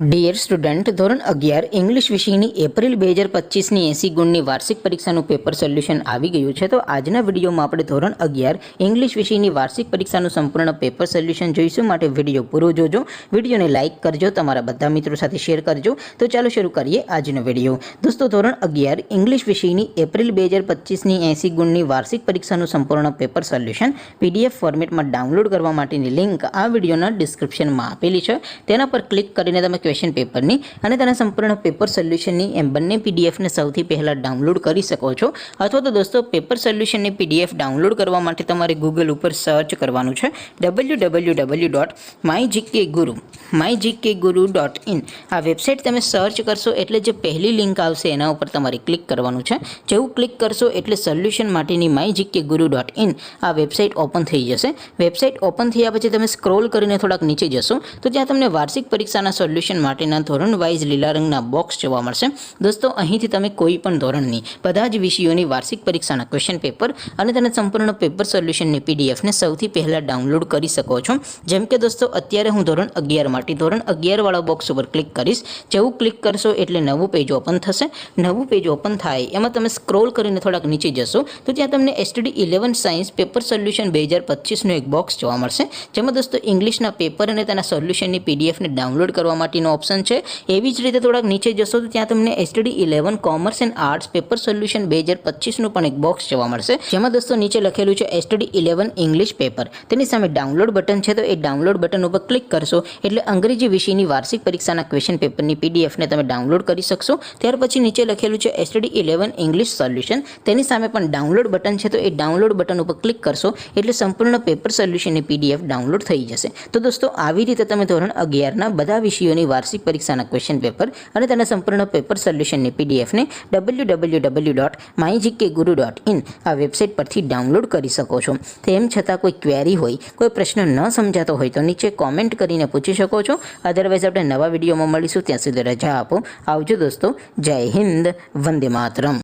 Dear student, ધોરણ 11 English વિષયની April 2025ની 80 ગુણની વાર્ષિક પરીક્ષાનું પેપર સોલ્યુશન આવી ગયું છે. તો આજના વિડીયોમાં આપણે ધોરણ 11 ઇંગ્લિશ વિષયની વાર્ષિક પરીક્ષાનું સંપૂર્ણ પેપર સોલ્યુશન જોઈશું. માટે વિડીયો પૂરો જોજો, વિડીયોને લાઇક કરજો, તમારા બધા મિત્રો સાથે શેર કરજો. તો ચાલો શરૂ કરીએ આજનો વિડીયો. દોસ્તો, ધોરણ 11 ઇંગ્લિશ વિષયની એપ્રિલ 2025ની 80 ગુણની વાર્ષિક પરીક્ષાનું સંપૂર્ણ પેપર સોલ્યુશન PDF ફોર્મેટમાં ડાઉનલોડ કરવા માટેની લિંક આ વિડીયોના ડિસ્ક્રિપ્શનમાં આપેલી છે. તેના પર ક્લિક કરીને તમે ક્વેશ્ચન પેપરની અને તેના સંપૂર્ણ પેપર સોલ્યુશનની એમ બંને PDFને સૌથી પહેલાં ડાઉનલોડ કરી શકો છો. અથવા તો દોસ્તો, પેપર સોલ્યુશનની PDF ડાઉનલોડ કરવા માટે તમારે ગૂગલ ઉપર સર્ચ કરવાનું છે www.mygkguru.in. આ વેબસાઇટ તમે સર્ચ કરશો એટલે જે પહેલી લિંક આવશે એના ઉપર તમારે ક્લિક કરવાનું છે. જેવું ક્લિક કરશો એટલે સોલ્યુશન માટેની mygkguru.in આ વેબસાઇટ ઓપન થઈ જશે. વેબસાઇટ ઓપન થયા પછી તમે સ્ક્રોલ કરીને થોડાક નીચે જશો તો ત્યાં તમને વાર્ષિક પરીક્ષાના સોલ્યુશન માટેના ધોરણ વાઇઝ લીલા રંગના બોક્સ જોવા મળશે. દોસ્તો, અહીંથી તમે કોઈ પણ ધોરણની બધા જ વિષયોની વાર્ષિક પરીક્ષાના ક્વેશ્ચન પેપર અને તેના સંપૂર્ણ પેપર સોલ્યુશનની PDFને સૌથી પહેલાં ડાઉનલોડ કરી શકો છો. જેમ કે દોસ્તો, અત્યારે હું ધોરણ 11 માટે ધોરણ 11 વાળા બોક્સ ઉપર ક્લિક કરીશ. જેવું ક્લિક કરશો એટલે નવું પેજ ઓપન થશે. નવું પેજ ઓપન થાય એમાં તમે સ્ક્રોલ કરીને થોડાક નીચે જશો તો ત્યાં તમને STD 11 સાયન્સ પેપર સોલ્યુશન 2025નું એક બોક્સ જોવા મળશે. જેમાં દોસ્તો ઇંગ્લિશના પેપર અને તેના સોલ્યુશનની PDFને ડાઉનલોડ કરવા માટેનો ઓપ્શન છે. એવી જ રીતે થોડાક નીચે જશો તો ત્યાં તમને STD 11 commerce and arts paper solution 2025નું પણ એક બોક્સ જોવા મળશે. જેમાં દોસ્તો નીચે લખેલું છે STD 11 ઇંગ્લિશ પેપર. તેની સામે ડાઉનલોડ બટન છે, તો એ ડાઉનલોડ બટન ઉપર ક્લિક કરશો એટલે અંગ્રેજી વિષયની વાર્ષિક પરીક્ષાના ક્વેશ્ચન પેપરની PDFને તમે ડાઉનલોડ કરી શકશો. ત્યાર પછી નીચે લખેલું છે STD 11 ઇંગ્લિશ સોલ્યુશન. તેની સામે પણ ડાઉનલોડ બટન છે, તો એ ડાઉનલોડ બટન ઉપર ક્લિક કરશો એટલે સંપૂર્ણ પેપર સોલ્યુશનની PDF ડાઉનલોડ થઈ જશે. તો દોસ્તો, આવી રીતે તમે ધોરણ 11ના બધા વિષયોની વાર્ષિક પરીક્ષાના ક્વેશ્ચન પેપર અને તેના સંપૂર્ણ પેપર સોલ્યુશનની PDFને www.mygkguru.in આ વેબસાઇટ પરથી ડાઉનલોડ કરી શકો છો. તેમ છતાં કોઈ ક્વેરી હોય, કોઈ પ્રશ્ન ન સમજાતો હોય તો નીચે કોમેન્ટ કરીને પૂછી શકો છો. અધરવાઇઝ આપણે નવા વિડીયોમાં મળીશું. ત્યાં સુધી રજા આપો. આવજો દોસ્તો. જય હિન્દ. વંદે માતરમ.